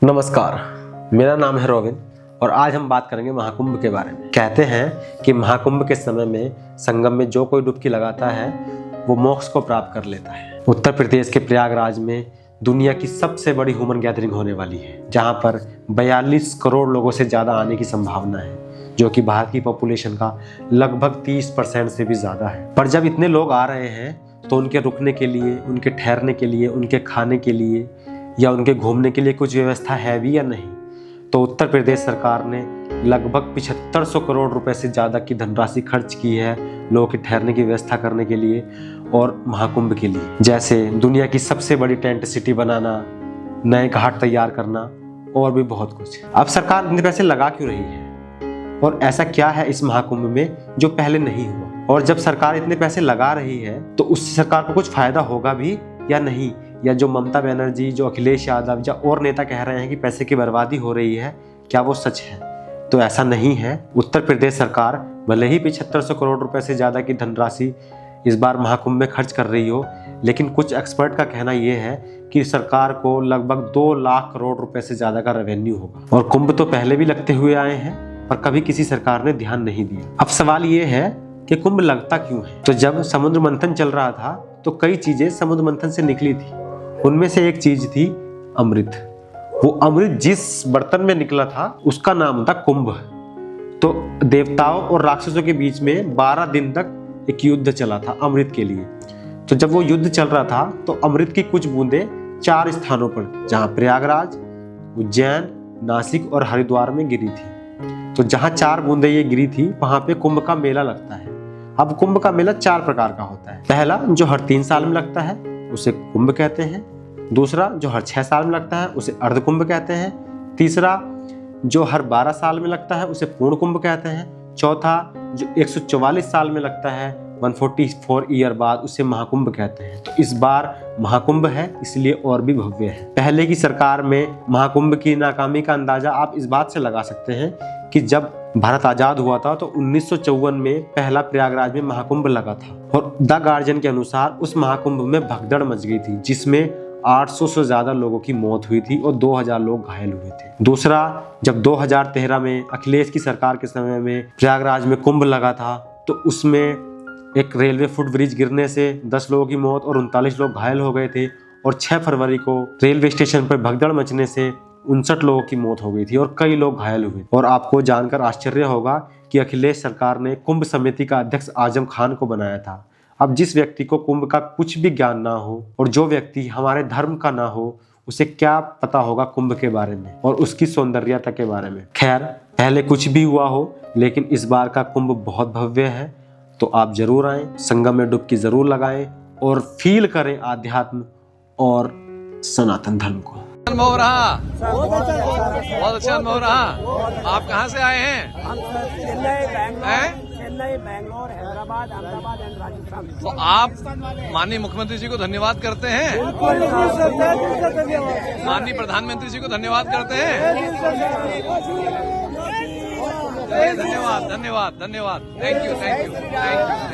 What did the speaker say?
नमस्कार, मेरा नाम है रोविन और आज हम बात करेंगे महाकुंभ के बारे में। कहते हैं कि महाकुंभ के समय में संगम में जो कोई डुबकी लगाता है वो मोक्ष को प्राप्त कर लेता है। उत्तर प्रदेश के प्रयागराज में दुनिया की सबसे बड़ी ह्यूमन गैदरिंग होने वाली है, जहां पर 42 करोड़ लोगों से ज़्यादा आने की संभावना है, जो कि भारत की पॉपुलेशन का लगभग 30% से भी ज़्यादा है। पर जब इतने लोग आ रहे हैं तो उनके रुकने के लिए, उनके ठहरने के लिए, उनके खाने के लिए या उनके घूमने के लिए कुछ व्यवस्था है भी या नहीं। तो उत्तर प्रदेश सरकार ने लगभग 7500 करोड़ रुपए से ज़्यादा की धनराशि खर्च की है लोगों के ठहरने की व्यवस्था करने के लिए और महाकुंभ के लिए, जैसे दुनिया की सबसे बड़ी टेंट सिटी बनाना, नए घाट तैयार करना और भी बहुत कुछ। अब सरकार इतने पैसे लगा क्यों रही है और ऐसा क्या है इस महाकुंभ में जो पहले नहीं हुआ? और जब सरकार इतने पैसे लगा रही है तो उससे सरकार को कुछ फायदा होगा भी या नहीं? या जो ममता बनर्जी, जो अखिलेश यादव या और नेता कह रहे हैं कि पैसे की बर्बादी हो रही है, क्या वो सच है? तो ऐसा नहीं है। उत्तर प्रदेश सरकार भले ही 7500 करोड़ रुपए से ज़्यादा की धनराशि इस बार महाकुंभ में खर्च कर रही हो, लेकिन कुछ एक्सपर्ट का कहना यह है कि सरकार को लगभग 2 लाख करोड़ रुपए से ज़्यादा का रेवेन्यू होगा। और कुंभ तो पहले भी लगते हुए आए हैं पर कभी किसी सरकार ने ध्यान नहीं दिया। अब सवाल ये है कि कुंभ लगता क्यों है? तो जब समुद्र मंथन चल रहा था तो कई चीजें समुद्र मंथन से निकली थी। उनमें से एक चीज थी अमृत। वो अमृत जिस बर्तन में निकला था उसका नाम था कुंभ। तो देवताओं और राक्षसों के बीच में 12 दिन तक एक युद्ध चला था अमृत के लिए। तो जब वो युद्ध चल रहा था तो अमृत की कुछ बूंदें 4 स्थानों पर, जहां प्रयागराज, उज्जैन, नासिक और हरिद्वार में गिरी थी। तो जहां 4 बूंदें ये गिरी थी वहां पे कुंभ का मेला लगता है। अब कुंभ का मेला 4 प्रकार का होता है। पहला, जो हर 3 साल में लगता है उसे कुंभ कहते हैं। दूसरा, जो हर 6 साल में लगता है उसे अर्ध कुंभ कहते हैं। तीसरा, जो हर 12 साल में लगता है उसे पूर्ण कुंभ कहते हैं। चौथा, जो 144 साल में लगता है 144 ईयर बाद, उसे महाकुंभ कहते हैं। तो इस बार महाकुंभ है इसलिए और भी भव्य है। पहले की सरकार में महाकुंभ की नाकामी का अंदाजा आप इस बात से लगा सकते हैं कि जब भारत आजाद हुआ था तो 1954 में पहला प्रयागराज में महाकुंभ लगा था और द गार्जियन के अनुसार उस महाकुंभ में भगदड़ मच गई थी, जिसमें 800 से ज्यादा लोगों की मौत हुई थी और 2000 लोग घायल हुए थे। दूसरा, जब 2013 में अखिलेश की सरकार के समय में प्रयागराज में कुंभ लगा था तो उसमें एक रेलवे फुट ब्रिज गिरने से 10 लोगों की मौत और 39 लोग घायल हो गए थे। और 6 फरवरी को रेलवे स्टेशन पर भगदड़ मचने से 59 लोगों की मौत हो गई थी और कई लोग घायल हुए। और आपको जानकर आश्चर्य होगा कि अखिलेश सरकार ने कुंभ समिति का अध्यक्ष आजम खान को बनाया था। अब जिस व्यक्ति को कुंभ का कुछ भी ज्ञान ना हो और जो व्यक्ति हमारे धर्म का ना हो, उसे क्या पता होगा कुंभ के बारे में और उसकी सौंदर्यता के बारे में? खैर, पहले कुछ भी हुआ हो लेकिन इस बार का कुंभ बहुत भव्य है। तो आप जरूर आएं, संगम में डुबकी जरूर लगाएं और फील करें आध्यात्म और सनातन धर्म को। अनुभव हो रहा, बहुत अच्छा अनुभव हो रहा। आप कहाँ से आए हैं? हम चेन्नई, बैंगलोर, हैदराबाद, अहमदाबाद एंड राजस्थान। तो आप माननीय मुख्यमंत्री जी को धन्यवाद करते हैं, माननीय प्रधानमंत्री जी को धन्यवाद करते हैं। धन्यवाद, धन्यवाद, धन्यवाद। Thank you, thank you, thank you.